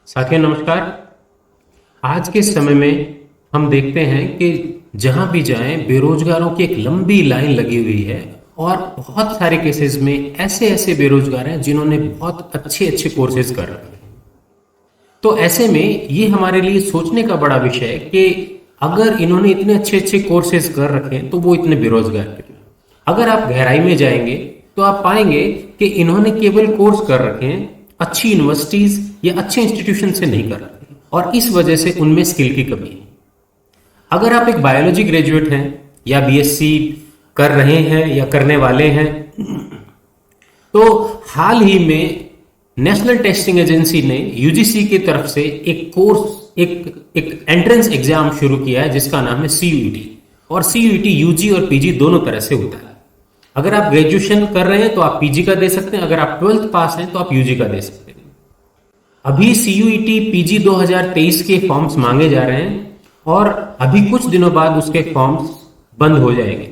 साथियों नमस्कार। आज के समय में हम देखते हैं कि जहां भी जाएं बेरोजगारों की एक लंबी लाइन लगी हुई है और बहुत सारे केसेस में ऐसे ऐसे बेरोजगार हैं जिन्होंने बहुत अच्छे अच्छे कोर्सेज कर रखे हैं। तो ऐसे में ये हमारे लिए सोचने का बड़ा विषय है कि अगर इन्होंने इतने अच्छे अच्छे कोर्सेज कर रखे हैं तो वो इतने बेरोजगार क्यों? अगर आप गहराई में जाएंगे तो आप पाएंगे कि इन्होंने केवल कोर्स कर रखे हैं, अच्छी यूनिवर्सिटीज या अच्छे इंस्टीट्यूशन से नहीं कर रखे और इस वजह से उनमें स्किल की कमी है। अगर आप एक बायोलॉजी ग्रेजुएट हैं या बीएससी कर रहे हैं या करने वाले हैं तो हाल ही में नेशनल टेस्टिंग एजेंसी ने यूजीसी की तरफ से एक कोर्स एक एंट्रेंस एग्जाम शुरू किया है जिसका नाम है सीयूईटी। और सीयूईटी यूजी और पीजी दोनों तरह से होता है। अगर आप ग्रेजुएशन कर रहे हैं तो आप पीजी का दे सकते हैं, अगर आप 12th पास हैं तो आप यूजी का दे सकते हैं। अभी सीयूईटी पीजी 2023 के फॉर्म्स मांगे जा रहे हैं और अभी कुछ दिनों बाद उसके फॉर्म्स बंद हो जाएंगे।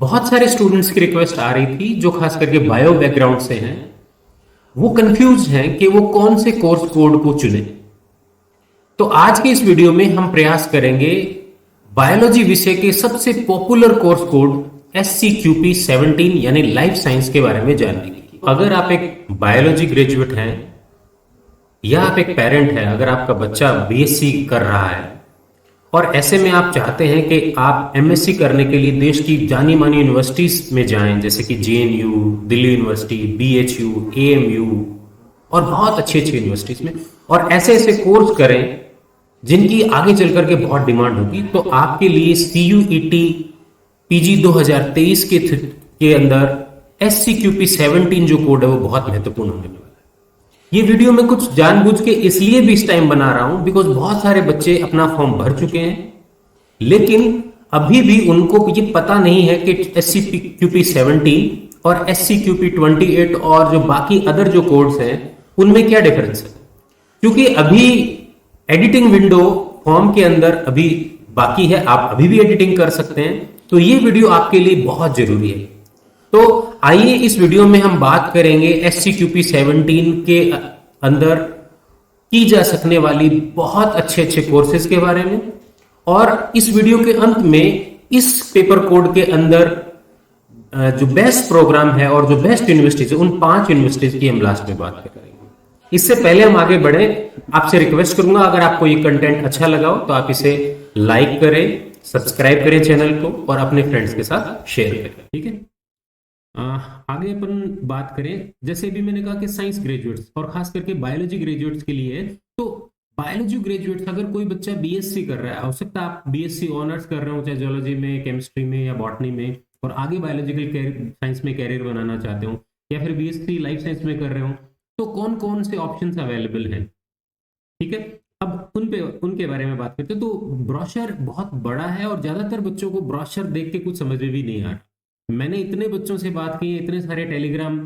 बहुत सारे स्टूडेंट्स की रिक्वेस्ट आ रही थी जो खास करके बायो बैकग्राउंड से हैं, वो कंफ्यूज हैं कि वो कौन से कोर्स कोड को चुने। तो आज के इस वीडियो में हम प्रयास करेंगे बायोलॉजी विषय के सबसे पॉपुलर कोर्स कोड SCQP 17 यानी लाइफ साइंस के बारे में जानने की। अगर आप एक बायोलॉजी ग्रेजुएट हैं या आप एक पेरेंट हैं, अगर आपका बच्चा बीएससी कर रहा है और ऐसे में आप चाहते हैं कि आप एमएससी करने के लिए देश की जानी मानी यूनिवर्सिटीज में जाएं जैसे कि JNU, Delhi university, BHU, AMU और बहुत अच्छी अच्छी यूनिवर्सिटीज में, और ऐसे ऐसे कोर्स करें जिनकी आगे चल करके बहुत डिमांड होगी, तो आपके लिए सीयूईटी पीजी 2023 के अंदर SCQP 17 जो कोड है वो बहुत महत्वपूर्ण होने वाला है। ये वीडियो मैं कुछ जानबूझ के इसलिए भी इस टाइम बना रहा हूं बिकॉज बहुत सारे बच्चे अपना फॉर्म भर चुके हैं लेकिन अभी भी उनको ये पता नहीं है कि SCQP 17 और SCQP 28 और जो बाकी अदर जो कोड्स हैं उनमें क्या डिफरेंस है, क्योंकि अभी एडिटिंग विंडो फॉर्म के अंदर अभी बाकी है, आप अभी भी एडिटिंग कर सकते हैं। तो ये वीडियो आपके लिए बहुत जरूरी है। तो आइए इस वीडियो में हम बात करेंगे SCQP 17 के अंदर की जा सकने वाली बहुत अच्छे अच्छे कोर्सेज के बारे में, और इस वीडियो के अंत में इस पेपर कोड के अंदर जो बेस्ट प्रोग्राम है और जो बेस्ट यूनिवर्सिटीज है उन 5 यूनिवर्सिटीज की हम लास्ट में बात करेंगे। इससे पहले हम आगे बढ़े, आपसे रिक्वेस्ट करूंगा अगर आपको ये कंटेंट अच्छा लगा हो तो आप इसे लाइक करें, सब्सक्राइब करें चैनल को और अपने फ्रेंड्स के साथ शेयर करें। ठीक है, आगे अपन बात करें, जैसे भी मैंने कहा कि साइंस ग्रेजुएट्स और खास करके बायोलॉजी ग्रेजुएट्स के लिए, तो बायोलॉजी ग्रेजुएट्स अगर कोई बच्चा बीएससी कर रहा है, हो सकता है आप बीएससी ऑनर्स कर रहे हो चाहे जोलॉजी में, केमिस्ट्री में या बॉटनी में, और आगे बायोलॉजिकल साइंस में कैरियर बनाना चाहते हो, या फिर बीएससी लाइफ साइंस में कर रहे हो, तो कौन कौन से ऑप्शंस अवेलेबल हैं। ठीक है, अब उनके बारे में बात करते हैं। तो ब्रोशर बहुत बड़ा है और ज्यादातर बच्चों को ब्रोशर देख के कुछ समझ में भी नहीं आ रहा। मैंने इतने बच्चों से बात की है, इतने सारे टेलीग्राम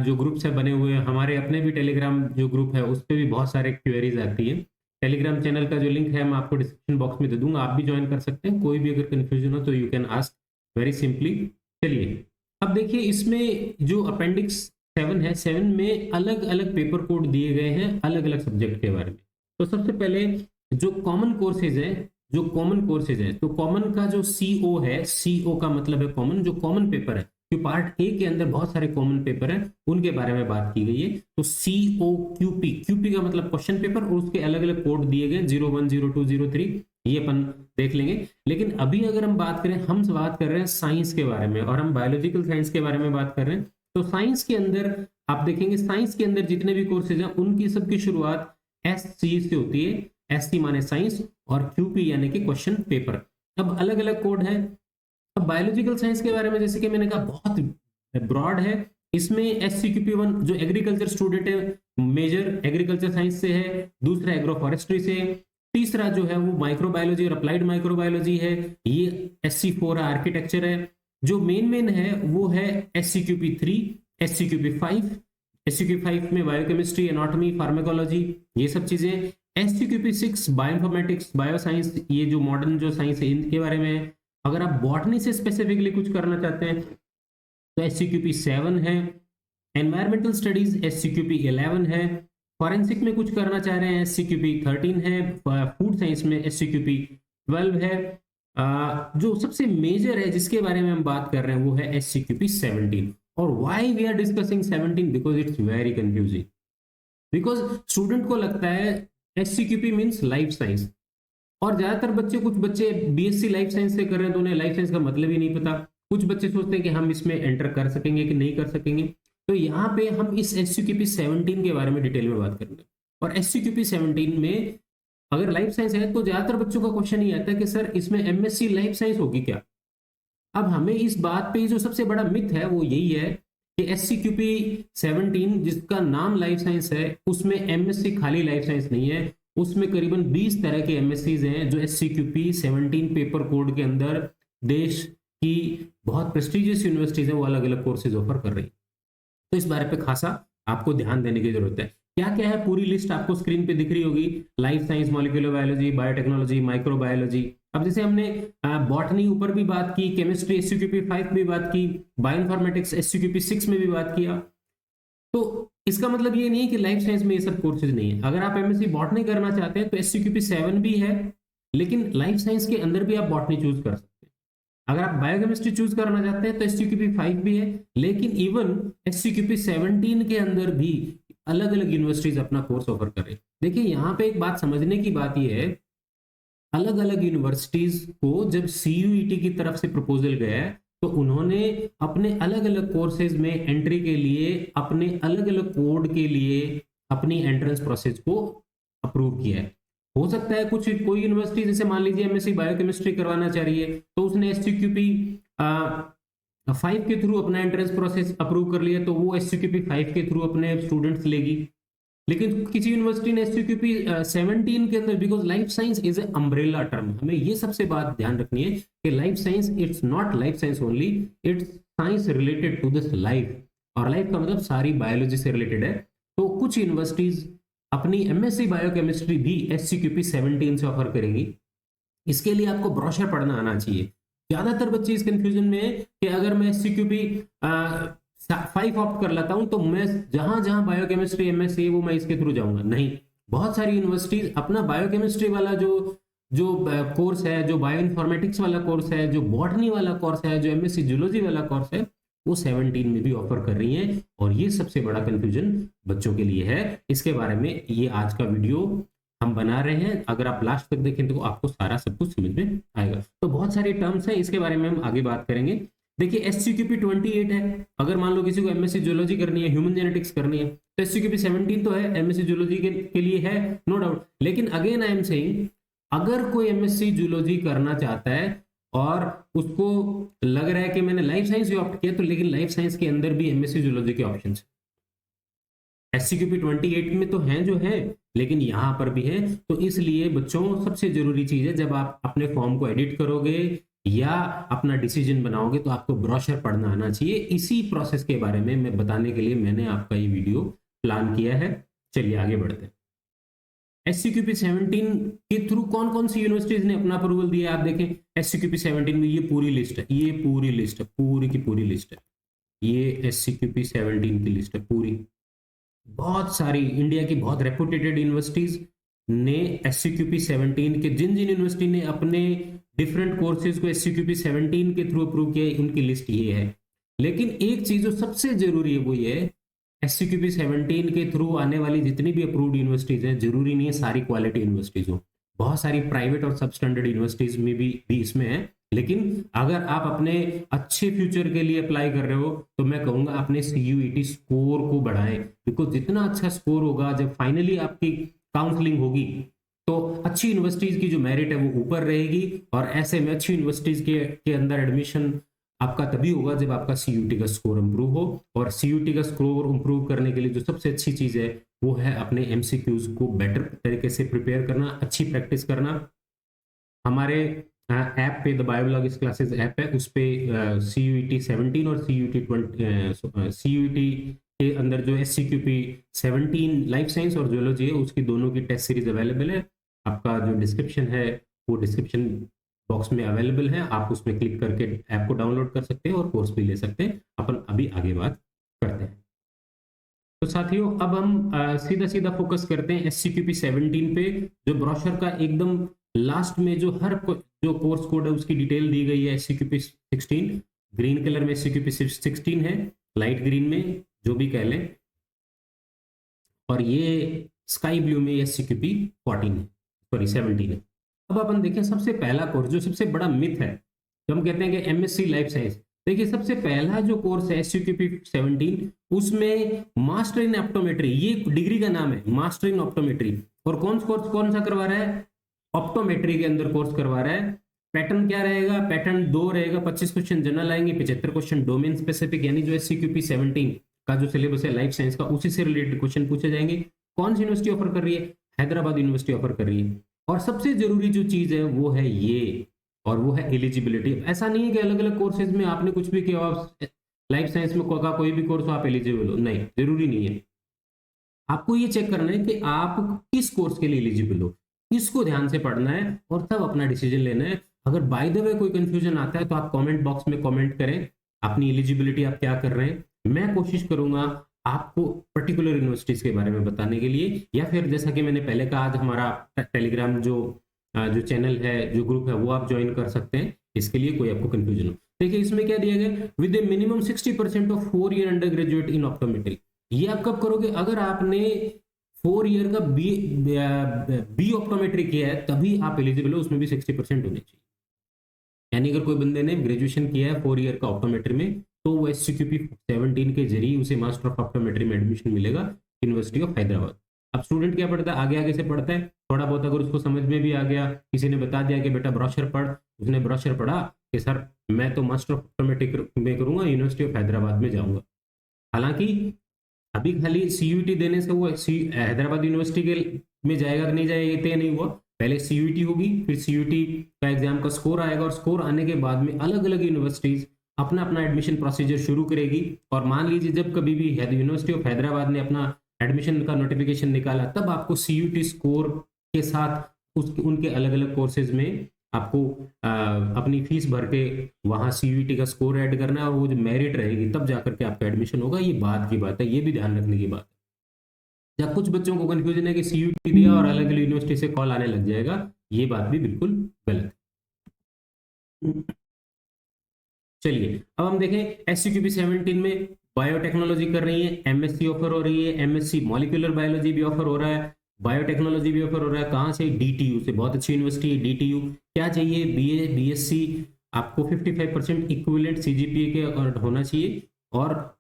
जो ग्रुप्स है बने हुए हैं, हमारे अपने भी टेलीग्राम जो ग्रुप है उस पर भी बहुत सारे क्वेरीज आती है। टेलीग्राम चैनल का जो लिंक है मैं आपको डिस्क्रिप्शन बॉक्स में दे दूंगा, आप भी ज्वाइन कर सकते हैं। कोई भी अगर कंफ्यूजन हो तो you can ask very simply. चलिए अब देखिए, इसमें जो अपेंडिक्स 7 है, 7 में अलग अलग पेपर कोड दिए गए हैं अलग अलग सब्जेक्ट के बारे में। तो सबसे पहले जो कॉमन कोर्सेज है, तो कॉमन का जो CO है, CO का मतलब है कॉमन, जो कॉमन पेपर है, जो पार्ट ए के अंदर बहुत सारे कॉमन पेपर हैं उनके बारे में बात की गई है। तो QP का मतलब क्वेश्चन पेपर, और उसके अलग अलग कोड दिए गए 01, 02, 03, ये अपन देख लेंगे। लेकिन अभी अगर हम बात करें, हम बात कर रहे हैं साइंस के बारे में और हम बायोलॉजिकल साइंस के बारे में बात कर रहे हैं। तो साइंस के अंदर आप देखेंगे, साइंस के अंदर जितने भी कोर्सेज हैं उनकी सबकी शुरुआत SC से होती है। SC माने साइंस और QP यानी कि क्वेश्चन पेपर। अब अलग अलग कोड है। अब बायोलॉजिकल साइंस के बारे में जैसे कि मैंने कहा बहुत ब्रॉड है। इसमें SCQP 1 जो एग्रीकल्चर स्टूडेंट है, मेजर एग्रीकल्चर साइंस से है, दूसरा एग्रो फॉरेस्ट्री से, तीसरा जो है वो माइक्रोबायोलॉजी और अप्लाइड माइक्रोबायोलॉजी है, ये SC4 आर्किटेक्चर है। जो मेन है वो है SCQP 3, SCQP 5, SCQP 5 में बायोकेमिस्ट्री, एनाटॉमी, फार्माकोलॉजी, ये सब चीजें। SCQP 6 बायोइन्फॉर्मेटिक्स, बायोसाइंस, ये जो मॉडर्न जो साइंस है इनके बारे में। अगर आप बॉटनी से स्पेसिफिकली कुछ करना चाहते हैं तो SCQP 7 है। एनवायरमेंटल स्टडीज SCQP 11 है। फॉरेंसिक में कुछ करना चाह रहे हैं SCQP 13 है, फूड साइंस में SCQP 12 है, जो सबसे मेजर है जिसके बारे में हम बात कर रहे हैं वो है SCQP 17। और why we are discussing 17, because it's very confusing. Because student को लगता है SCQP मीन्स लाइफ साइंस, और ज्यादातर बच्चे, कुछ बच्चे BSc लाइफ साइंस से कर रहे हैं तो उन्हें लाइफ साइंस का मतलब ही नहीं पता। कुछ बच्चे सोचते हैं कि हम इसमें एंटर कर सकेंगे कि नहीं कर सकेंगे। तो यहाँ पे हम इस SCQP 17 के बारे में डिटेल में बात करेंगे। और SCQP 17 में अगर लाइफ साइंस है तो ज्यादातर बच्चों का क्वेश्चन ये आता है कि सर इसमें MSc लाइफ साइंस होगी क्या। अब हमें इस बात पे जो सबसे बड़ा मिथ है वो यही है कि SCQP 17 जिसका नाम लाइफ साइंस है उसमें MSc खाली लाइफ साइंस नहीं है, उसमें करीबन 20 तरह के MSCs हैं जो SCQP 17 पेपर कोड के अंदर देश की बहुत प्रेस्टिजियस यूनिवर्सिटीज है वो अलग अलग कोर्सेज ऑफर कर रही है। तो इस बारे पे खासा आपको ध्यान देने की जरूरत है। क्या क्या है पूरी लिस्ट आपको स्क्रीन पे दिख रही होगी। Life science, molecular biology, biotechnology, microbiology. अब जैसे हमने बॉटनी ऊपर भी बात की, केमिस्ट्री SCQP 5 भी बात की, बायोइन्फॉर्मेटिक्स SCQP 6 में भी बात किया। तो इसका मतलब ये नहीं है कि लाइफ साइंस में ये सब कोर्सेज नहीं है। अगर आप MSc बॉटनी करना चाहते हैं तो SCQP 7 भी है, लेकिन लाइफ साइंस के अंदर भी आप बॉटनी चूज कर सकते हैं। अगर आप बायोकेमिस्ट्री चूज करना चाहते हैं तो SCQP 5 भी है, लेकिन इवन SCQP 17 के अंदर भी अलग अलग यूनिवर्सिटीज अपना कोर्स ऑफर कर रही है। देखिए यहाँ पे एक बात समझने की बात यह है, अलग अलग यूनिवर्सिटीज को जब CUET की तरफ से प्रपोजल गया है तो उन्होंने अपने अलग अलग कोर्सेज में एंट्री के लिए अपने अलग अलग कोड के लिए अपनी एंट्रेंस प्रोसेस को अप्रूव किया है। हो सकता है कुछ कोई यूनिवर्सिटी जैसे मान लीजिए MSc बायोकेमिस्ट्री करवाना चाह रही है तो उसने SCQP 5 के थ्रू अपना एंट्रेंस प्रोसेस अप्रूव कर लिया तो वो SCQP 5 के थ्रू अपने स्टूडेंट्स लेगी। लेकिन किसी यूनिवर्सिटी ने SCQP 17 के अंदर, because life science is a umbrella term, हमें ये सबसे बात ध्यान रखनी है कि life science it's not life science only, it's science related to this life. और लाइफ का मतलब सारी बायोलॉजी से रिलेटेड है। तो कुछ यूनिवर्सिटीज अपनी MSc बायोकेमिस्ट्री भी SCQP 17 से ऑफर करेंगी। इसके लिए आपको ब्रोशर पढ़ना आना चाहिए। ज्यादातर बच्चे इस कंफ्यूजन में है कि अगर मैं SCQP 5 ऑप्ट कर लेता हूं तो मैं जहां जहां बायोकेमिस्ट्री MSc वो मैं इसके थ्रू जाऊंगा। नहीं, बहुत सारी यूनिवर्सिटीज अपना बायोकेमिस्ट्री वाला जो जो कोर्स है, जो बायोइन्फॉर्मेटिक्स वाला कोर्स है, जो बॉटनी वाला कोर्स है, जो MSc जूलॉजी वाला कोर्स है, वो 17 में भी ऑफर कर रही हैं। और ये सबसे बड़ा कंफ्यूजन बच्चों के लिए है। इसके बारे में ये आज का वीडियो हम बना रहे हैं, अगर आप लास्ट तक देखें तो आपको सारा सब कुछ समझ में आएगा। तो बहुत सारी टर्म्स हैं, इसके बारे में हम आगे बात करेंगे। देखिए SCQP 28 है, अगर मान लो किसी को MSc जूलॉजी करनी है, ह्यूमन जेनेटिक्स करनी है तो SCQP 17 तो है, MSc जूलॉजी के लिए है, नो डाउट। लेकिन अगेन आई एम सेइंग, अगर कोई MSc जूलॉजी करना चाहता है और उसको लग रहा है कि मैंने लाइफ साइंस ही ऑप्ट किया, तो लेकिन लाइफ साइंस के अंदर भी MSc जूलॉजी के ऑप्शन है। SCQP 28 में तो हैं जो है, लेकिन यहां पर भी है। तो इसलिए बच्चों सबसे जरूरी चीज है, जब आप अपने फॉर्म को एडिट करोगे या अपना डिसीजन बनाओगे तो आपको ब्रोशर पढ़ना आना चाहिए। इसी प्रोसेस के बारे में मैं बताने के लिए मैंने आपका ये वीडियो प्लान किया है। चलिए आगे बढ़ते हैं। SCQP 17 के थ्रू कौन कौन सी यूनिवर्सिटीज ने अपना अप्रूवल दिया, आप देखें SCQP 17 में ये पूरी लिस्ट है, ये पूरी लिस्ट है, पूरी की पूरी लिस्ट है। ये SCQP 17 की लिस्ट है पूरी। बहुत सारी इंडिया की बहुत रेपुटेटेड यूनिवर्सिटीज ने SCQP 17 के, जिन जिन यूनिवर्सिटी ने अपने डिफरेंट कोर्सेज को SCQP 17 के थ्रू अप्रूव किया, उनकी लिस्ट ये है। लेकिन एक चीज जो सबसे जरूरी है वो ये है, SCQP 17 के थ्रू आने वाली जितनी भी अप्रूव्ड यूनिवर्सिटीज हैं, जरूरी नहीं है सारी क्वालिटी यूनिवर्सिटीज हो, बहुत सारी प्राइवेट और सब स्टैंडर्ड यूनिवर्सिटीज में भी इसमें है। लेकिन अगर आप अपने अच्छे फ्यूचर के लिए अप्लाई कर रहे हो तो मैं कहूंगा अपने CUET स्कोर को बढ़ाएं, बिकॉज जितना अच्छा स्कोर होगा, जब फाइनली आपकी काउंसलिंग होगी तो अच्छी यूनिवर्सिटीज की जो मेरिट है वो ऊपर रहेगी। और ऐसे में अच्छी यूनिवर्सिटीज के अंदर एडमिशन आपका तभी होगा जब आपका CUET का स्कोर इंप्रूव हो। और CUET का स्कोर इंप्रूव करने के लिए जो सबसे अच्छी चीज है वो है अपने MCQs को बेटर तरीके से प्रिपेयर करना, अच्छी प्रैक्टिस करना। हमारे ऐप पे, द बायोलॉजिक्स क्लासेस ऐप है, उस पे CUET 17 और CUET के अंदर जो SCQP 17 लाइफ साइंस और जूलॉजी है उसकी दोनों की टेस्ट सीरीज अवेलेबल है। आपका जो डिस्क्रिप्शन है वो डिस्क्रिप्शन बॉक्स में अवेलेबल है, आप उसमें क्लिक करके ऐप को डाउनलोड कर सकते हैं और कोर्स भी ले सकते हैं। अपन अभी आगे बात करते हैं। तो साथियों अब हम सीधा सीधा फोकस करते हैं SCQP 17 पे, जो ब्रोशर का एकदम लास्ट में जो जो कोर्स कोड है उसकी डिटेल दी गई है। SCQP 16 ग्रीन कलर में SCQP 16 है, लाइट ग्रीन में जो भी कह लें, और ये स्काई ब्लू में SCQP 14 है, सॉरी 17 है। अब अपन देखें सबसे पहला कोर्स, जो सबसे बड़ा मिथ है, तो हम कहते हैं कि MSc लाइफ साइंस। देखिए सबसे पहला जो कोर्स है SCQP 17, उसमें मास्टर इन ऑप्टोमेट्री, ये डिग्री का नाम है, मास्टर इन ऑप्टोमेट्री। और कौन सा करवा रहा है? ऑप्टोमेट्री के अंदर कोर्स करवा रहा है। पैटर्न क्या रहेगा? पैटर्न 2 रहेगा, 25 क्वेश्चन जनरल आएंगे, 75 क्वेश्चन डोमेन स्पेसिफिक, यानी जो SCQP 17 का जो सिलेबस है लाइफ साइंस का, उसी से रिलेटेड क्वेश्चन पूछे जाएंगे। कौन सी यूनिवर्सिटी ऑफर कर रही है? हैदराबाद यूनिवर्सिटी ऑफर कर रही है। और सबसे जरूरी जो चीज है वो है ये, और वो है एलिजिबिलिटी। ऐसा नहीं है कि अलग अलग कोर्सेज में आपने कुछ भी किया, आप लाइफ साइंस में कोई भी कोर्स हो आप एलिजिबल हो, नहीं, जरूरी नहीं है। आपको ये चेक करना है कि आप किस कोर्स के लिए एलिजिबल हो, इसको ध्यान से पढ़ना है और तब अपना डिसीजन लेना है। अगर बाय द वे कोई कंफ्यूजन आता है तो आप कमेंट बॉक्स में कमेंट करें अपनी एलिजिबिलिटी आप क्या कर रहे हैं। मैं कोशिश करूंगा आपको पर्टिकुलर यूनिवर्सिटीज के बारे में बताने के लिए, या फिर जैसा कि मैंने पहले कहा, आज हमारा टेलीग्राम जो चैनल है, जो ग्रुप है, वो आप ज्वाइन कर सकते हैं, इसके लिए कोई आपको कंफ्यूजन हो। देखिए इसमें क्या दिया गया, with A minimum 60% of 4 year under graduate in optometry. ये आप कब करोगे? अगर आपने 4 ईयर का बी ऑप्टोमेट्री किया है तभी आप एलिजिबल हो, उसमें भी 60% होने चाहिए। यानी अगर कोई बंदे ने ग्रेजुएशन किया है 4 ईयर का ऑप्टोमेट्री में, तो वो SCQP 17 के जरिए उसे मास्टर ऑफ ऑप्टोमेट्री में एडमिशन मिलेगा यूनिवर्सिटी ऑफ हैदराबाद। अब स्टूडेंट क्या पढ़ता है? आगे आगे से पढ़ता है, थोड़ा बहुत अगर उसको समझ में भी आ गया, किसी ने बता दिया कि बेटा ब्रोशर पढ़, उसने ब्रोशर पढ़ा कि सर मैं तो मास्टर ऑफ ऑप्टोमेट्री में करूंगा, यूनिवर्सिटी ऑफ हैदराबाद में जाऊंगा। हालांकि अभी खाली CUET देने से वो हैदराबाद यूनिवर्सिटी के में जाएगा कि नहीं जाएगा ये तय नहीं हुआ। पहले CUET होगी, फिर CUET का एग्जाम का स्कोर आएगा, और स्कोर आने के बाद में अलग अलग यूनिवर्सिटीज अपना अपना एडमिशन प्रोसीजर शुरू करेगी। और मान लीजिए जब कभी भी यूनिवर्सिटी ऑफ हैदराबाद ने अपना एडमिशन का नोटिफिकेशन निकाला, तब आपको CUET स्कोर के साथ उनके अलग अलग कोर्सेज में आपको अपनी फीस भर के वहां CUET का स्कोर ऐड करना है, और वो जो मेरिट रहेगी तब जाकर के आपका एडमिशन होगा। ये बात की बात है, ये भी ध्यान रखने की बात है। या कुछ बच्चों को कंफ्यूजन है कि CUET दिया और अलग अलग यूनिवर्सिटी से कॉल आने लग जाएगा, ये बात भी बिल्कुल गलत है। चलिए अब हम देखें SCQP 17 में बायोटेक्नोलॉजी कर रही है, MSc ऑफर हो रही है, MSc मॉलिक्यूलर बायोलॉजी भी ऑफर हो रहा है, बायोटेक्नोलॉजी भी ऑफर हो रहा है। कहाँ से? DTU से, बहुत अच्छी यूनिवर्सिटी है DTU। क्या चाहिए? BA BSc, आपको 55% इक्विवेलेंट CGPA के होना चाहिए, और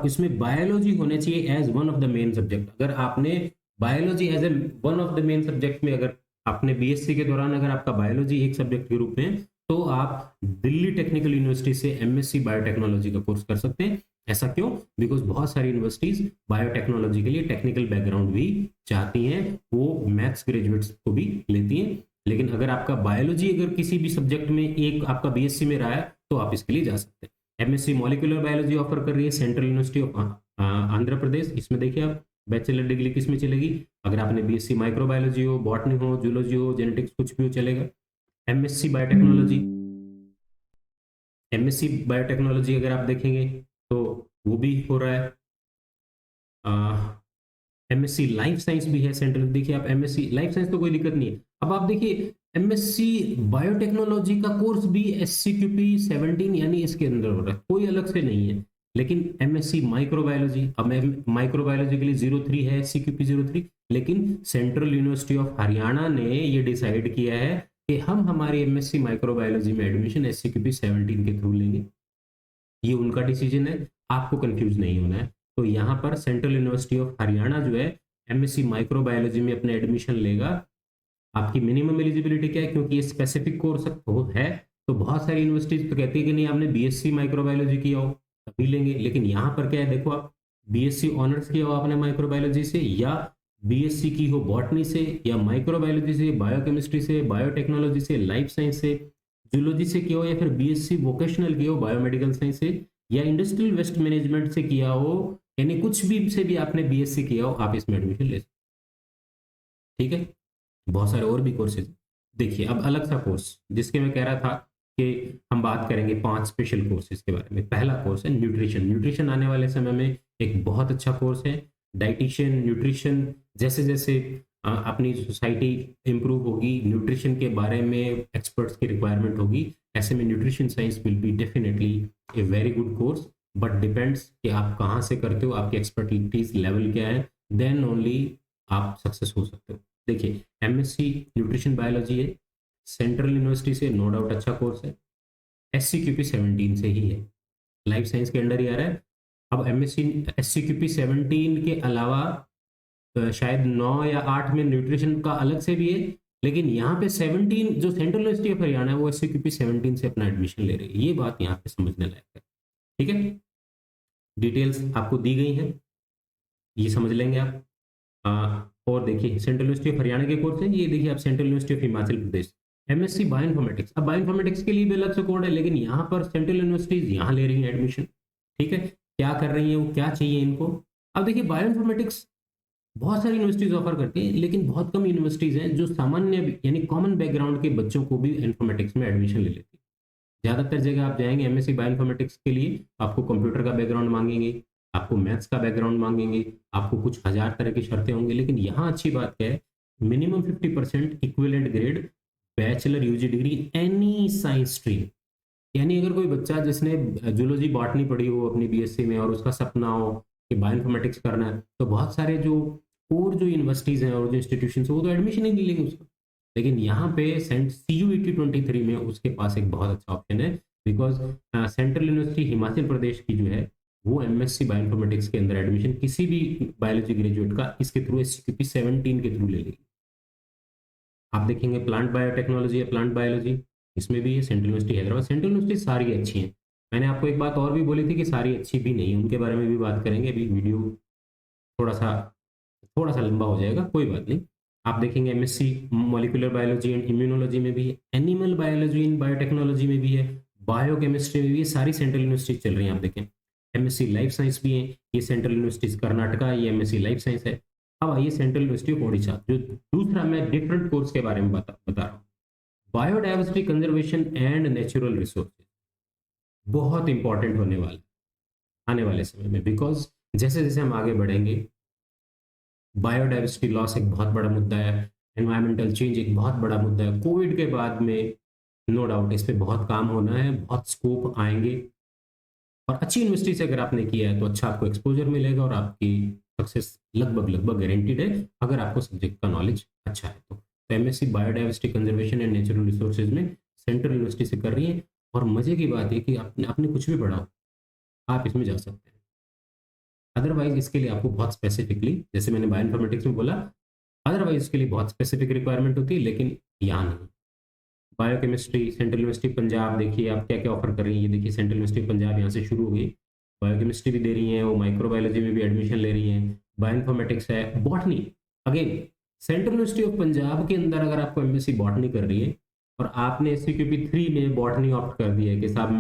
इसमें बायोलॉजी होने चाहिए as one of the main subject. अगर आपने biology as a one of the main subject में, अगर आपने BSc के दौरान अगर आपका बायोलॉजी एक सब्जेक्ट के रूप में, तो आप दिल्ली टेक्निकल यूनिवर्सिटी से MSc बायोटेक्नोलॉजी का कोर्स कर सकते हैं। ऐसा क्यों? बिकॉज बहुत सारी यूनिवर्सिटीज बायोटेक्नोलॉजी के लिए टेक्निकल बैकग्राउंड भी चाहती हैं, वो मैथ्स ग्रेजुएट्स को भी लेती हैं। लेकिन अगर आपका बायोलॉजी अगर किसी भी सब्जेक्ट में एक आपका BSc में रहा है, तो आप इसके लिए जा सकते हैं। MSc मॉलिक्यूलर बायोलॉजी ऑफर कर रही है central university of Andhra Pradesh. इसमें देखिए आप बैचलर डिग्री किस में चलेगी? अगर आपने BSc माइक्रोबायोलॉजी हो, बॉटनी हो, जूलॉजी हो, जेनेटिक्स, कुछ भी हो चलेगा। MSc बायोटेक्नोलॉजी, अगर आप देखेंगे तो वो भी हो रहा है। MSc लाइफ साइंस भी है सेंट्रल। देखिए आप MSc लाइफ साइंस तो कोई दिक्कत नहीं है। अब आप देखिए MSc बायोटेक्नोलॉजी का कोर्स भी SCQP 17 यानी इसके अंदर हो रहा है, कोई अलग से नहीं है। लेकिन MSc माइक्रोबायोलॉजी, अब माइक्रोबायोलॉजी के लिए 03 है SCQP 03, लेकिन सेंट्रल यूनिवर्सिटी ऑफ हरियाणा ने ये डिसाइड किया है कि हम हमारी MSc माइक्रोबायोलॉजी में एडमिशन SCQP 17 के थ्रू लेंगे। ये उनका डिसीजन है, आपको कंफ्यूज नहीं होना है। तो यहाँ पर सेंट्रल यूनिवर्सिटी ऑफ हरियाणा जो है MSc माइक्रोबायोलॉजी में अपने एडमिशन लेगा। आपकी मिनिमम एलिजिबिलिटी क्या है? क्योंकि ये स्पेसिफिक कोर्स है, तो बहुत सारी यूनिवर्सिटीज तो कहती है कि नहीं आपने BSc माइक्रोबायोलॉजी किया हो तभी लेंगे। लेकिन यहाँ पर क्या है, देखो आप BSc ऑनर्स किया हो आपने माइक्रोबायोलॉजी से, या BSc की हो बॉटनी से, या माइक्रोबायोलॉजी से, बायोकेमिस्ट्री से, बायोटेक्नोलॉजी से, लाइफ साइंस से, जूलॉजी से किया हो, या फिर BSc वोकेशनल किया हो बायोमेडिकल साइंस से, या इंडस्ट्रियल वेस्ट मैनेजमेंट से किया हो, यानी कुछ भी से भी आपने BSc किया हो, आप इसमें एडमिशन ले सकते। ठीक है, बहुत सारे और भी कोर्सेज। देखिए अब अलग सा कोर्स जिसके मैं कह रहा था कि हम बात करेंगे 5 स्पेशल कोर्सेज के बारे में। पहला कोर्स है न्यूट्रिशन। न्यूट्रिशन आने वाले समय में एक बहुत अच्छा कोर्स है। डाइटिशियन, न्यूट्रिशन, जैसे जैसे अपनी सोसाइटी इंप्रूव होगी, न्यूट्रिशन के बारे में एक्सपर्ट्स की रिक्वायरमेंट होगी, ऐसे में nutrition science will be definitely a very good course. But depends कि आप कहाँ से करते हो, आपकी एक्सपर्टीज लेवल क्या है, देन ओनली आप सक्सेस हो सकते हो। देखिए, एमएससी न्यूट्रिशन बायोलॉजी है, सेंट्रल यूनिवर्सिटी से, नो डाउट अच्छा कोर्स है। SCQP 17 से ही है, लाइफ साइंस के अंडर ही आ रहा है। अब एमएससी SCQP 17 के अलावा शायद 9 या 8 में न्यूट्रिशन का अलग से भी है, लेकिन यहाँ पे 17 जो सेंट्रल यूनिवर्सिटी ऑफ हरियाणा है वो SCQP 17 से अपना एडमिशन ले रही है। ये बात यहाँ पे समझने लायक है। ठीक है, डिटेल्स आपको दी गई हैं, ये समझ लेंगे आप। और देखिए, सेंट्रल यूनिवर्सिटी ऑफ हरियाणा के कोर्स है, ये देखिए आप central university of Himachal Pradesh, MSc bioinformatics. अब बायोइन्फॉर्मेटिक्स के लिए भी अलग से कोड है, लेकिन यहाँ पर सेंट्रल यूनिवर्सिटीज यहाँ ले रही हैं एडमिशन। ठीक है, क्या कर रही है वो, क्या चाहिए इनको। अब देखिए, बायोइन्फॉर्मेटिक्स बहुत सारी यूनिवर्सिटीज ऑफर करती हैं, लेकिन बहुत कम यूनिवर्सिटीज हैं जो सामान्य यानी कॉमन बैकग्राउंड के बच्चों को भी इन्फॉर्मेटिक्स में एडमिशन ले लेती है। ज्यादातर जगह आप जाएंगे एमएससी बायोइन्फॉर्मेटिक्स के लिए, आपको कंप्यूटर का बैकग्राउंड मांगेंगे, आपको मैथ्स का बैकग्राउंड मांगेंगे, आपको कुछ हजार तरह की शर्तें होंगी। लेकिन यहाँ अच्छी बात क्या है, minimum 50% equivalent grade, bachelor UG degree any science stream. यानी अगर कोई बच्चा जिसने जूलॉजी बॉटनी पढ़ी हो अपनी बीएससी में और उसका सपना हो कि बायोइन्फॉर्मेटिक्स करना है, तो बहुत सारे जो और जो यूनिवर्सिटीज हैं और जो इंस्टीट्यूशन वो तो एडमिशन ही नहीं लेंगे उसका। लेकिन यहाँ पे CUET 23 में उसके पास एक बहुत अच्छा ऑप्शन है, because central university Himachal Pradesh की जो है वो एमएससी बायोइन्फॉर्मेटिक्स के अंदर एडमिशन किसी भी बायोलॉजी ग्रेजुएट का इसके थ्रू SCQP 17 के थ्रू ले लेगी। आप देखेंगे प्लांट बायोटेक्नोलॉजी या प्लांट बायोलॉजी, इसमें भी है central university Hyderabad. Central university सारी अच्छी हैं। मैंने आपको एक बात और भी बोली थी कि सारी अच्छी भी नहीं, उनके बारे में भी बात करेंगे। अभी वीडियो थोड़ा सा थोड़ा सा लंबा हो जाएगा, कोई बात नहीं। आप देखेंगे MSc molecular biology and immunology में भी है, एनिमल बायोलॉजी एंड बायोटेक्नोलॉजी में भी है, बायोकेमिस्ट्री में भी है, सारी सेंट्रल यूनिवर्सिटी चल रही हैं। आप देखें, एमएससी लाइफ साइंस भी है, ये सेंट्रल यूनिवर्सिटी कर्नाटका, ये एमएससी लाइफ साइंस है। अब आइए सेंट्रल यूनिवर्सिटी ऑफ ओडिशा, जो दूसरा मैं डिफरेंट कोर्स के बारे में बता रहा हूँ, biodiversity conservation and natural resources. बहुत इंपॉर्टेंट होने वाला आने वाले समय में, बिकॉज जैसे जैसे हम आगे बढ़ेंगे, बायोडाइवर्सिटी लॉस एक बहुत बड़ा मुद्दा है, एनवायरमेंटल चेंज एक बहुत बड़ा मुद्दा है। कोविड के बाद में नो डाउट इस पे बहुत काम होना है, बहुत स्कोप आएंगे। और अच्छी यूनिवर्सिटी से अगर आपने किया है तो अच्छा आपको एक्सपोजर मिलेगा और आपकी सक्सेस लगभग लगभग गारंटीड है, अगर आपको सब्जेक्ट का नॉलेज अच्छा है तो। MSc biodiversity conservation and natural resources में सेंट्रल यूनिवर्सिटी से कर रही है। और मजे की बात है कि आपने कुछ भी पढ़ा हो, आप इसमें जा सकते हैं। अदरवाइज इसके लिए आपको बहुत स्पेसिफिकली, जैसे मैंने बायोइन्फॉर्मेटिक्स में बोला, अदरवाइज इसके लिए बहुत स्पेसिफिक रिक्वायरमेंट होती है, लेकिन यहाँ नहीं। बायोकेमिस्ट्री, सेंट्रल यूनिवर्सिटी पंजाब, देखिए आप क्या क्या ऑफर कर रही है। ये देखिए सेंट्रल यूनिवर्सिटी पंजाब यहाँ से शुरू हो गई, बायोकेमिस्ट्री भी दे रही है, वो माइक्रोबायोलॉजी में भी एडमिशन ले रही है, बायोइन्फॉर्मेटिक्स है, botany. Again central university of Punjab के अंदर अगर आपको एमएससी बॉटनी कर रही है और आपने SCQP 3 में बॉटनी ऑप्ट कर दिया है कि साहब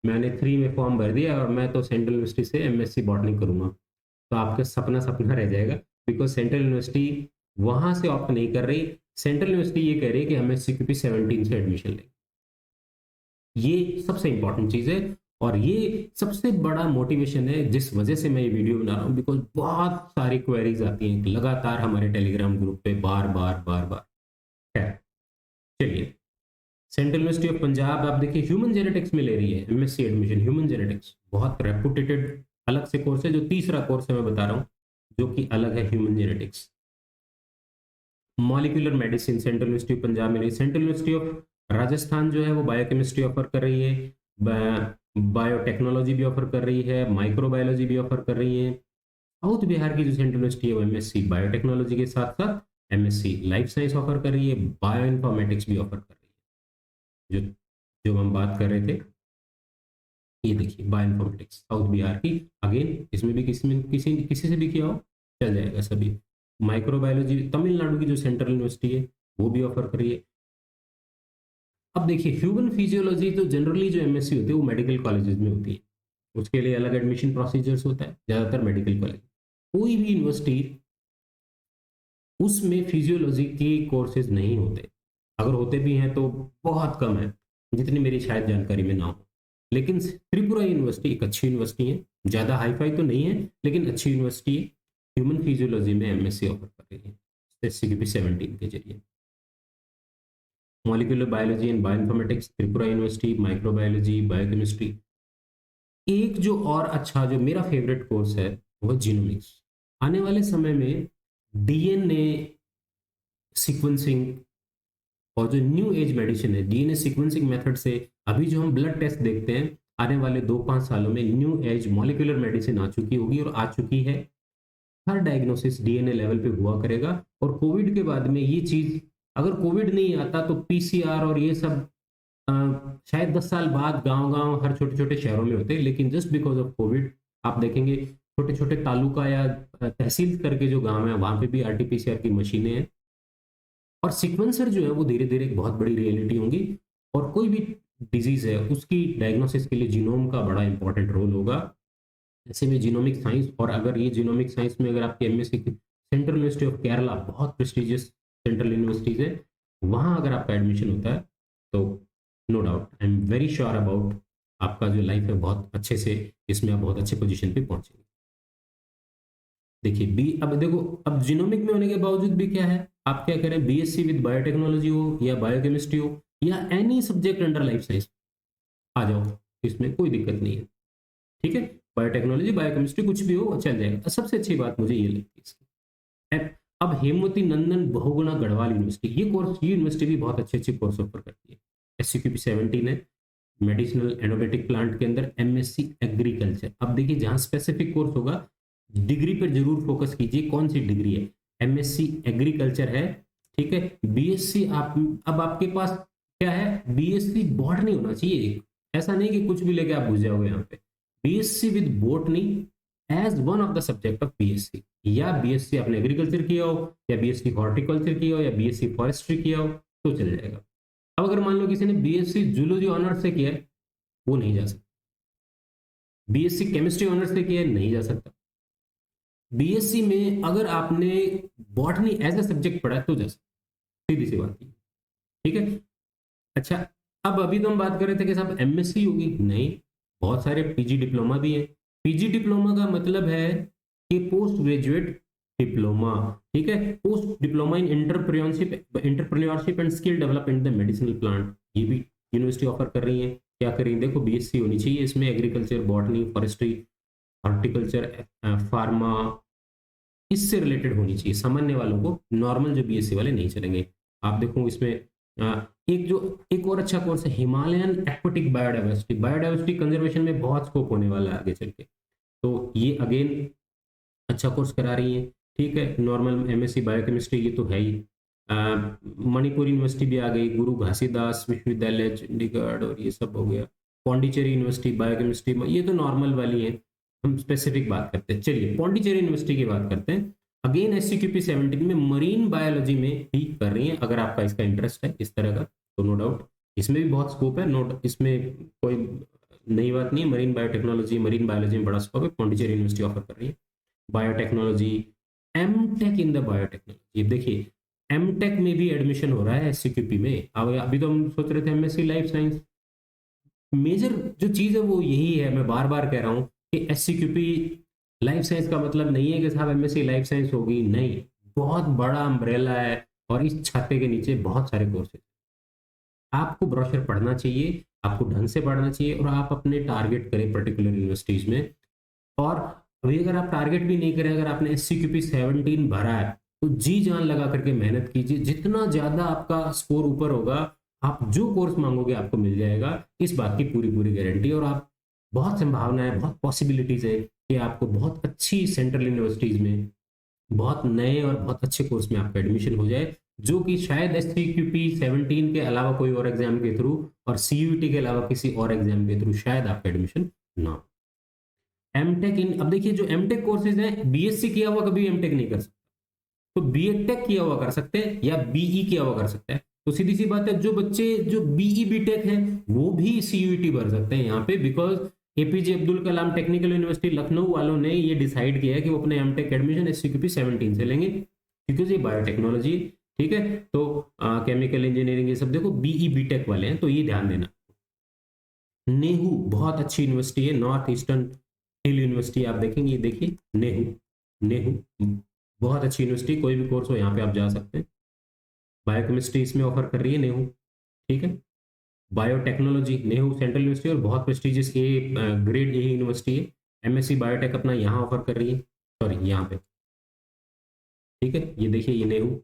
मैंने 3 में फॉर्म भर दिया और मैं तो सेंट्रल यूनिवर्सिटी से एमएससी बॉटनी करूंगा, तो आपका सपना सपना रह जाएगा। बिकॉज सेंट्रल यूनिवर्सिटी वहां से ऑप्ट नहीं कर रही, सेंट्रल यूनिवर्सिटी ये कह रही है कि हमें SCQP 17 से एडमिशन लें। ये सबसे इंपॉर्टेंट चीज है और ये सबसे बड़ा मोटिवेशन है जिस वजह से मैं ये वीडियो बना रहा हूँ, बिकॉज बहुत सारी क्वेरीज आती हैं लगातार हमारे टेलीग्राम ग्रुप पे, बार बार बार बार। खैर चलिए, सेंट्रल यूनिवर्सिटी ऑफ पंजाब आप देखिए ह्यूमन जेनेटिक्स में ले रही है एमएससी एडमिशन। ह्यूमन जेनेटिक्स बहुत रेपुटेटेड अलग से कोर्स है, जो तीसरा कोर्स है मैं बता रहा हूँ, जो कि अलग है human genetics. Molecular medicine central university of Punjab में रही। सेंट्रल यूनिवर्सिटी ऑफ राजस्थान जो है वो बायोकेमिस्ट्री ऑफर कर रही है, बायोटेक्नोलॉजी भी ऑफर कर रही है, माइक्रोबायोलॉजी भी ऑफर कर रही है। साउथ बिहार की जो सेंट्रल यूनिवर्सिटी है वो एमएससी बायोटेक्नोलॉजी के साथ साथ एमएससी लाइफ साइंस ऑफर कर रही है, बायो इन्फॉर्मेटिक्स भी ऑफर कर रही है। जो जो हम बात कर रहे थे, ये देखिए बायो इन्फॉर्मेटिक्स साउथ बिहार की। अगेन इसमें भी किसी से भी किया हो चल जाएगा सभी। माइक्रोबायोलॉजी तमिलनाडु की जो सेंट्रल यूनिवर्सिटी है वो भी ऑफर कर रही है। अब देखिए ह्यूमन फिजियोलॉजी तो जनरली जो एमएससी होती है वो मेडिकल कॉलेजेस में होती है, उसके लिए अलग एडमिशन प्रोसीजर्स होता है, ज्यादातर मेडिकल कॉलेज। कोई भी यूनिवर्सिटी उसमें फिजियोलॉजी के कोर्सेज नहीं होते, अगर होते भी हैं तो बहुत कम है। जितनी मेरी शायद जानकारी में ना हो। लेकिन त्रिपुरा यूनिवर्सिटी एक अच्छी यूनिवर्सिटी है, ज़्यादा हाईफाई तो नहीं है लेकिन अच्छी यूनिवर्सिटी है। ह्यूमन फिजियोलॉजी में एमएससी ऑफर कर रही है एससीक्यूपी 17 के जरिए। Molecular biology and bioinformatics Tripura university, microbiology, biochemistry. एक जो और अच्छा जो मेरा फेवरेट कोर्स है वो जीनोमिक्स। आने वाले समय में डीएनए सीक्वेंसिंग और जो न्यू एज मेडिसिन है डीएनए सीक्वेंसिंग मेथड से, अभी जो हम ब्लड टेस्ट देखते हैं, आने वाले 2-5 सालों में न्यू एज मॉलिक्यूलर मेडिसिन आ चुकी होगी और आ चुकी है। हर डायग्नोसिस डीएनए लेवल पे हुआ करेगा। और कोविड के बाद में ये चीज, अगर कोविड नहीं आता तो पीसीआर और ये सब अ, शायद 10 साल बाद गांव-गांव हर छोटे-छोटे शहरों में होते, लेकिन जस्ट बिकॉज ऑफ कोविड आप देखेंगे छोटे-छोटे तालुका या तहसील करके जो गांव है वहां पे भी आरटीपीसीआर की मशीनें हैं। और सीक्वेंसर जो है वो धीरे-धीरे एक बहुत बड़ी रियलिटी होंगी। और कोई भी डिजीज है उसकी डायग्नोसिस के लिए जीनोम का बड़ा इंपॉर्टेंट रोल होगा। ऐसे में जीनोमिक साइंस, और अगर ये जीनोमिक साइंस में अगर आपकी MSc central university of Kerala, बहुत प्रेस्टिजियस सेंट्रल यूनिवर्सिटीज है, वहां अगर आपका एडमिशन होता है तो no doubt I am very sure about आपका जो लाइफ है बहुत अच्छे से, इसमें आप बहुत अच्छे पोजीशन पे पहुंचेंगे। देखिए बी, अब देखो, अब जीनोमिक में होने के बावजूद भी क्या है, आप क्या करें, बीएससी विद बायोटेक्नोलॉजी हो या बायोकेमिस्ट्री हो या any subject under life science, आ जाओ, इसमें कोई दिक्कत नहीं है। ठीक है, बायोटेक्नोलॉजी बायोकेमिस्ट्री कुछ भी हो चल जाएगा। सबसे अच्छी बात मुझे ये लगती है इसकी। अब हेमवती नंदन बहुगुणा गढ़वाल यूनिवर्सिटी, ये यूनिवर्सिटी भी बहुत अच्छे अच्छे कोर्स ऑफर करती है। एससीक्यूपी 17 है, मेडिसिनल एनोबेटिक प्लांट के अंदर एमएससी एग्रीकल्चर। अब देखिए जहां स्पेसिफिक कोर्स होगा, डिग्री पर जरूर फोकस कीजिए, कौन सी डिग्री है, एमएससी एग्रीकल्चर है। ठीक है, बीएससी आप, अब आपके पास क्या है, बीएससी बॉटनी होना चाहिए। ऐसा नहीं कि कुछ भी लेके आप घुस जाओगे यहाँ पे। BSc with botany as one of the subject of BSc, या बीएससी आपने एग्रीकल्चर किया हो या बीएससी हॉर्टिकल्चर किया हो या बीएससी फॉरेस्ट्री किया हो तो चल जाएगा। अब अगर मान लो किसी ने बीएससी जूलॉजी ऑनर्स से किया है, वो नहीं जा सकता। बीएससी केमिस्ट्री ऑनर्स से किया है, नहीं जा सकता। बीएससी में अगर आपने बॉटनी एज ए सब्जेक्ट पढ़ा है तो जा सकता, सीधी सी बात है। ठीक है, अच्छा, अब अभी तो हम बात कर रहे थे कि साहब एमएससी होगी, नहीं, बहुत सारे पीजी डिप्लोमा भी है। पीजी डिप्लोमा का मतलब है कि पोस्ट ग्रेजुएट डिप्लोमा। ठीक है, post diploma in entrepreneurship and skill development the medicinal plant, ये भी यूनिवर्सिटी ऑफर कर रही है। क्या कर रही है, देखो बीएससी होनी चाहिए इसमें, agriculture, botany, forestry, horticulture, pharma, इससे रिलेटेड होनी चाहिए। सामान्य वालों को, नॉर्मल जो बीएससी वाले नहीं चलेंगे। आप देखो इसमें एक और अच्छा कोर्स है Himalayan aquatic biodiversity. Biodiversity conservation में बहुत स्कोप होने वाला है आगे चल के, तो ये अगेन अच्छा कोर्स करा रही है। ठीक है, नॉर्मल एमएससी बायोकेमिस्ट्री ये तो है ही। मणिपुर यूनिवर्सिटी भी आ गई, गुरु घासीदास विश्वविद्यालय चंडीगढ़, और ये सब हो गया। पौंडीचेरी यूनिवर्सिटी बायोकेमिस्ट्री, ये तो नॉर्मल वाली है, हम स्पेसिफिक बात करते हैं। चलिए पौंडीचेरी यूनिवर्सिटी की बात करते हैं। अगेन एससीक्यूपी 17 में मरीन बायोलॉजी में भी कर रही है। अगर आपका इसका इंटरेस्ट है इस तरह का तो नो डाउट इसमें भी बहुत स्कोप है, नोट इसमें कोई नई बात नहीं है। मरीन बायोटेक्नोलॉजी, मरीन बायोलॉजी में बड़ा स्कोप है, पौंडीचेरी यूनिवर्सिटी ऑफर कर रही है। Biotechnology, MTech in the biotechnology, देखिए एमटेक में भी एडमिशन हो रहा है एससीक्यूपी में। अब अभी तो हम सोच रहे थे एमएससी लाइफ साइंस, मेजर जो चीज है वो यही है, मैं बार बार कह रहा हूं कि एससीक्यूपी लाइफ साइंस का मतलब नहीं है कि साहब एमएससी लाइफ साइंस होगी, नहीं, बहुत बड़ा अम्ब्रेला है और इस छाते के नीचे बहुत सारे कोर्सेज। आपको ब्रोशर पढ़ना चाहिए, आपको ढंग से पढ़ना चाहिए, और आप अपने टारगेट करें पर्टिकुलर यूनिवर्सिटीज में। और अभी अगर आप टारगेट भी नहीं करें, अगर आपने एससीक्यूपी 17 भरा है तो जी जान लगा करके मेहनत कीजिए। जितना ज्यादा आपका स्कोर ऊपर होगा, आप जो कोर्स मांगोगे आपको मिल जाएगा, इस बात की पूरी पूरी गारंटी। और आप, बहुत संभावना है, बहुत पॉसिबिलिटीज है कि आपको बहुत अच्छी सेंट्रल यूनिवर्सिटीज में बहुत नए और बहुत अच्छे कोर्स में आपका एडमिशन हो जाए, जो कि शायद एससीक्यूपी 17 के अलावा कोई और एग्जाम के थ्रू और सीयूईटी के अलावा किसी और एग्जाम के थ्रू शायद आपका एडमिशन ना हो। एमटेक इन, अब देखिए जो एमटेक कोर्सेज हैं, बीएससी किया हुआ कभी एमटेक नहीं कर सकता, तो बीटेक किया हुआ कर सकते हैं या बीई किया हुआ कर सकता है। तो सीधी सी बात है, जो बच्चे जो बीई बीटेक हैं वो भी सीयूईटी भर सकते हैं यहाँ पे, because APJ Abdul Kalam technical university Lucknow वालों ने ये डिसाइड किया है कि वो अपने एमटेक एडमिशन एससीक्यूपी 17 से लेंगे, क्योंकि ये बायोटेक्नोलॉजी, ठीक है, तो केमिकल इंजीनियरिंग ये सब देखो बीई बीटेक वाले हैं, तो ये ध्यान देना। नेहरू बहुत अच्छी यूनिवर्सिटी है, नॉर्थ ईस्टर्न हिल यूनिवर्सिटी, आप देखेंगे, ये देखिए नेहरू, नेहरू बहुत अच्छी यूनिवर्सिटी, कोई भी कोर्स हो यहाँ पे आप जा सकते हैं। बायोकेमिस्ट्री इसमें ऑफर कर रही है नेहरू, ठीक है। बायोटेक्नोलॉजी नेहरू सेंट्रल यूनिवर्सिटी और बहुत prestigious A grade A university है। एमएससी बायोटेक अपना यहाँ ऑफर कर रही है, सॉरी यहाँ पे, ठीक है, ये देखिए ये नेहरू,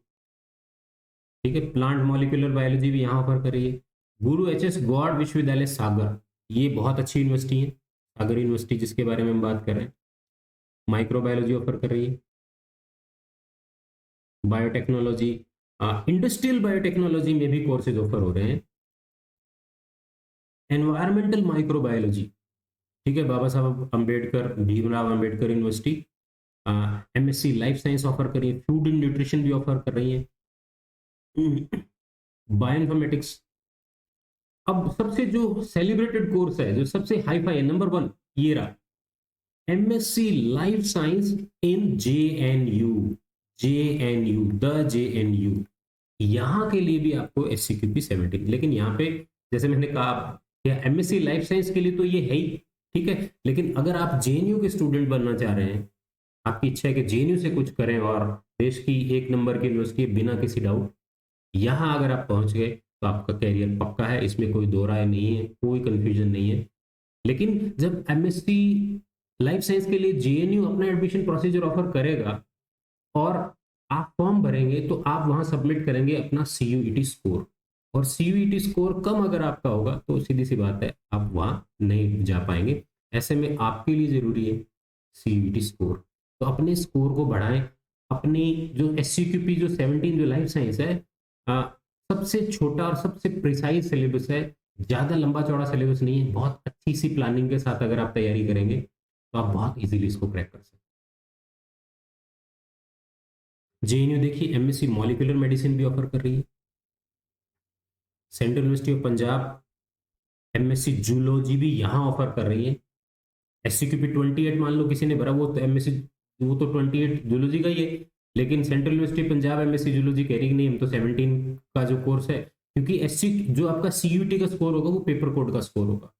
ठीक है। प्लांट मॉलिक्यूलर बायोलॉजी भी यहाँ ऑफर कर रही है। गुरु एच एस गौड़ विश्वविद्यालय सागर, ये बहुत अच्छी यूनिवर्सिटी है, सागर यूनिवर्सिटी जिसके बारे में हम बात कर रहे हैं, माइक्रोबायोलॉजी ऑफर कर रही है। बायोटेक्नोलॉजी, इंडस्ट्रियल बायोटेक्नोलॉजी में भी कोर्सेज ऑफर हो रहे हैं। एनवायरमेंटल माइक्रोबायोलॉजी, ठीक है, बाबा Saheb Ambedkar, Bhimrao Ambedkar university, MSc life science offer कर रही है। फूड एंड न्यूट्रिशन भी ऑफर कर रही है। बायोइन्फॉर्मेटिक्स, अब सबसे जो सेलिब्रेटेड कोर्स है, जो सबसे हाई फाई है, नंबर वन, ये रहा, MSc life science in JNU, JNU, the JNU, यहां के लिए भी आपको SCQP 17, लेकिन यहाँ पे जैसे मैंने कहा, एमएससी लाइफ साइंस के लिए तो ये है ही, ठीक है, लेकिन अगर आप जेएनयू के स्टूडेंट बनना चाह रहे हैं, आपकी इच्छा है कि जेएनयू से कुछ करें और देश की एक नंबर की यूनिवर्सिटी बिना किसी डाउट, यहां अगर आप पहुंच गए तो आपका कैरियर पक्का है, इसमें कोई दो राय नहीं है, कोई कंफ्यूजन नहीं है। लेकिन जब एमएससी लाइफ साइंस के लिए जेएनयू अपना एडमिशन प्रोसीजर ऑफर करेगा और आप फॉर्म भरेंगे, तो आप वहां सबमिट करेंगे अपना CUET स्कोर, और CUET स्कोर कम अगर आपका होगा तो सीधी सी बात है, आप वहां नहीं जा पाएंगे। ऐसे में आपके लिए जरूरी है CUET स्कोर, तो अपने स्कोर को बढ़ाएं। अपनी जो SCQP जो 17 जो लाइफ साइंस है, आ, सबसे छोटा और सबसे प्रिसाइज सिलेबस है, ज्यादा लंबा चौड़ा सिलेबस नहीं है, बहुत अच्छी सी प्लानिंग के साथ अगर आप तैयारी करेंगे तो आप बहुत इजीली इसको क्रैक कर सकते हैं। जेएनयू देखिए एमएससी मॉलिक्यूलर मेडिसिन भी ऑफर कर रही है। Central university of Punjab MSc zoology भी यहाँ ऑफर कर रही है। SCQP 28 मान लो किसी ने भरा, वो तो एमएससी, वो तो 28 जूलॉजी का ही है, लेकिन central university Punjab MSc zoology कह रही नहीं, हम तो 17 का जो कोर्स है, क्योंकि एससी जो आपका CUT का स्कोर होगा वो पेपर कोड का स्कोर होगा,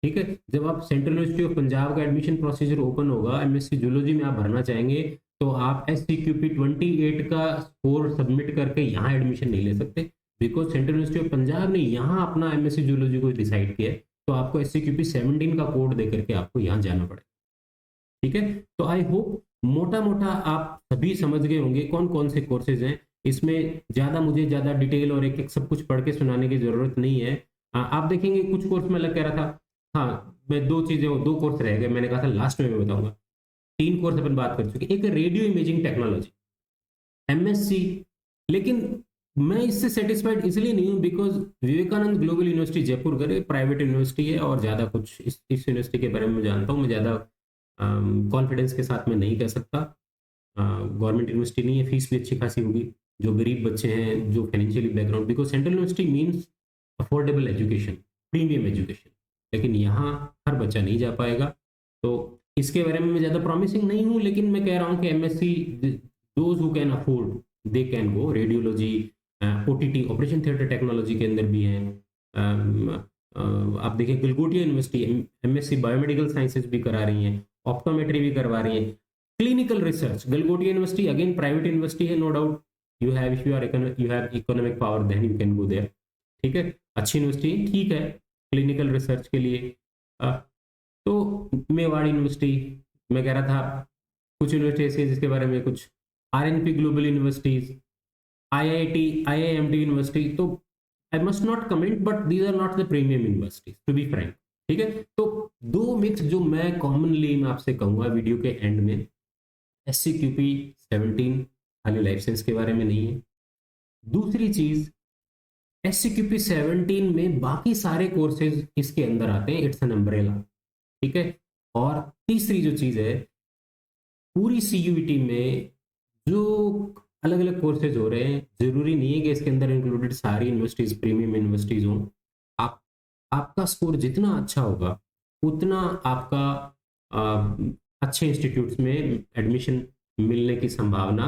ठीक है। जब आप सेंट्रल यूनिवर्सिटी ऑफ पंजाब का एडमिशन प्रोसीजर ओपन होगा, एमएससी जूलॉजी में आप भरना चाहेंगे, तो आप SCQP 28 का स्कोर सबमिट करके यहाँ एडमिशन नहीं ले सकते, because central university of Punjab ने यहाँ अपना एमएससी जूलॉजी को डिसाइड किया है, तो आपको SCQP 17 का कोड दे करके आपको यहाँ जाना पड़ेगा, ठीक है। तो आई होप मोटा मोटा आप सभी समझ गए होंगे कौन कौन से कोर्सेज हैं। इसमें मुझे ज्यादा डिटेल और एक एक सब कुछ पढ़ के सुनाने की जरूरत नहीं है। आप देखेंगे कुछ कोर्स में अलग कह रहा था, हाँ मैं दो कोर्स रह गए, मैंने कहा था लास्ट में मैं बताऊंगा। 3 कोर्स अपन बात कर चुके, एक रेडियो इमेजिंग टेक्नोलॉजी MSc, लेकिन मैं इससे सेटिस्फाइड इसलिए नहीं हूँ because Vivekananda Global University Jaipur करे प्राइवेट यूनिवर्सिटी है, और ज्यादा कुछ इस यूनिवर्सिटी के बारे में जानता हूँ मैं, ज्यादा कॉन्फिडेंस के साथ मैं नहीं कह सकता। गवर्नमेंट यूनिवर्सिटी नहीं है, फीस भी अच्छी खासी होगी, जो गरीब बच्चे हैं, जो financially background, because central university means affordable education, premium education, लेकिन यहाँ हर बच्चा नहीं जा पाएगा। तो इसके बारे में मैं ज्यादा प्रॉमिसिंग नहीं हूँ, लेकिन मैं कह रहा हूँ कि MSc those who can afford they can go. Radiology, OTT operation theatre technology के अंदर भी है। आप देखिए Galgotia university MSc biomedical sciences भी करा रही है, ऑप्टोमेट्री भी करवा रही है। Clinical research, Galgotia university again private university है, no doubt, you have if you have economic power then you can go there, ठीक है, अच्छी यूनिवर्सिटी, ठीक है, क्लिनिकल रिसर्च के लिए। तो मेवाड़ यूनिवर्सिटी, मैं कह रहा था कुछ यूनिवर्सिटी ऐसी है जिसके बारे में कुछ, RNP global universities, IIT IIMT university, तो I must not comment but these are not the premium universities to be frank, ठीक है। तो दो मिक्स जो मैं कॉमनली मैं आपसे कहूंगा वीडियो के एंड में, SCQP 17 खाली लाइफ साइंस के बारे में नहीं है। दूसरी चीज, SCQP 17 में बाकी सारे कोर्सेज इसके अंदर आते हैं, इट्स एन अम्ब्रेला, ठीक है। और तीसरी जो चीज है, पूरी CUET में जो अलग अलग कोर्सेज हो रहे हैं, जरूरी नहीं है कि इसके अंदर इंक्लूडेड सारी यूनिवर्सिटीज प्रीमियम यूनिवर्सिटीज हों। आप आपका स्कोर जितना अच्छा होगा उतना आपका अच्छे इंस्टीट्यूट्स में एडमिशन मिलने की संभावना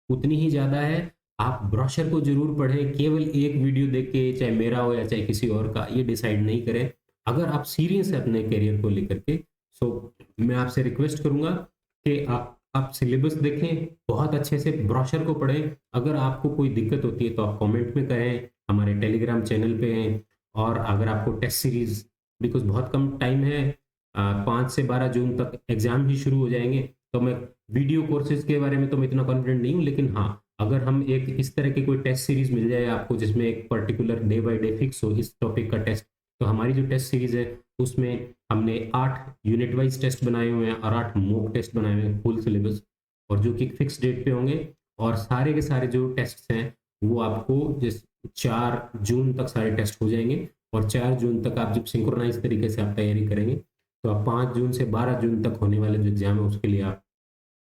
उतनी ही ज्यादा है। आप ब्रोशर को जरूर पढ़ें, केवल एक वीडियो देख के, चाहे मेरा हो या चाहे किसी और का, ये डिसाइड नहीं करें। अगर आप सीरियस है अपने करियर को लेकर के, सो मैं आपसे रिक्वेस्ट करूंगा कि आप सिलेबस देखें, बहुत अच्छे से ब्रोशर को पढ़ें। अगर आपको कोई दिक्कत होती है तो आप कमेंट में करें, हमारे टेलीग्राम चैनल पे हैं। और अगर आपको टेस्ट सीरीज, बिकॉज बहुत कम टाइम है, 5 से 12 जून तक एग्जाम ही शुरू हो जाएंगे, तो मैं वीडियो कोर्सेज के बारे में तो मैं इतना कॉन्फिडेंट नहीं हूँ, लेकिन हाँ, अगर हम एक इस तरह की कोई टेस्ट सीरीज मिल जाए आपको जिसमें एक particular day by day fix हो इस टॉपिक का टेस्ट, तो हमारी जो टेस्ट सीरीज है उसमें हमने 8 यूनिट वाइज टेस्ट बनाए हुए हैं और 8 मॉक टेस्ट बनाए हुए हैं, फुल सिलेबस, और जो कि फिक्स डेट पे होंगे। और सारे के सारे जो टेस्ट हैं वो आपको जिस 4 जून तक सारे टेस्ट हो जाएंगे। और 4 जून तक आप जब सिंक्रोनाइज तरीके से आप तैयारी करेंगे तो आप 5 जून से 12 जून तक होने वाले जो एग्जाम है उसके लिए आप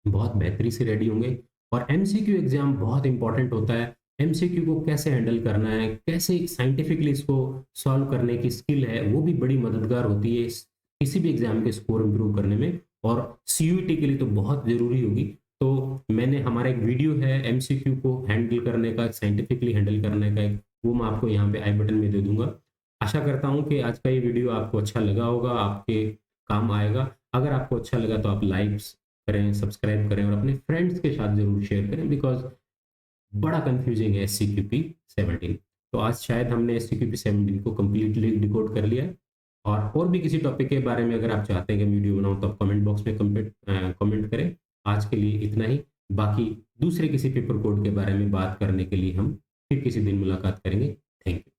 बहुत बेहतरी से रेडी होंगे। और एमसीक्यू एग्जाम बहुत इंपॉर्टेंट होता है। एमसीक्यू को कैसे हैंडल करना है, कैसे साइंटिफिकली इसको सॉल्व करने की स्किल है, वो भी बड़ी मददगार होती है किसी भी एग्जाम के स्कोर इंप्रूव करने में, और सीयूईटी के लिए तो बहुत जरूरी होगी। तो मैंने हमारा एक वीडियो है एमसीक्यू को हैंडल करने का, साइंटिफिकली हैंडल करने का, वो मैं आपको यहाँ पे आई बटन में दे दूंगा। आशा करता हूँ कि आज का ये वीडियो आपको अच्छा लगा होगा, आपके काम आएगा। अगर आपको अच्छा लगा तो आप लाइक्स करें, सब्सक्राइब करें और अपने फ्रेंड्स के साथ जरूर शेयर करें, बिकॉज बड़ा कंफ्यूजिंग है SCQP 17। तो आज शायद हमने SCQP 17 को कम्प्लीटली डिकोड कर लिया है। और भी किसी टॉपिक के बारे में अगर आप चाहते हैं कि वीडियो बनाऊं तो आप कमेंट बॉक्स में कमेंट करें। आज के लिए इतना ही। बाकी दूसरे किसी पेपर कोड के बारे में बात करने के लिए हम फिर किसी दिन मुलाकात करेंगे। Thank you.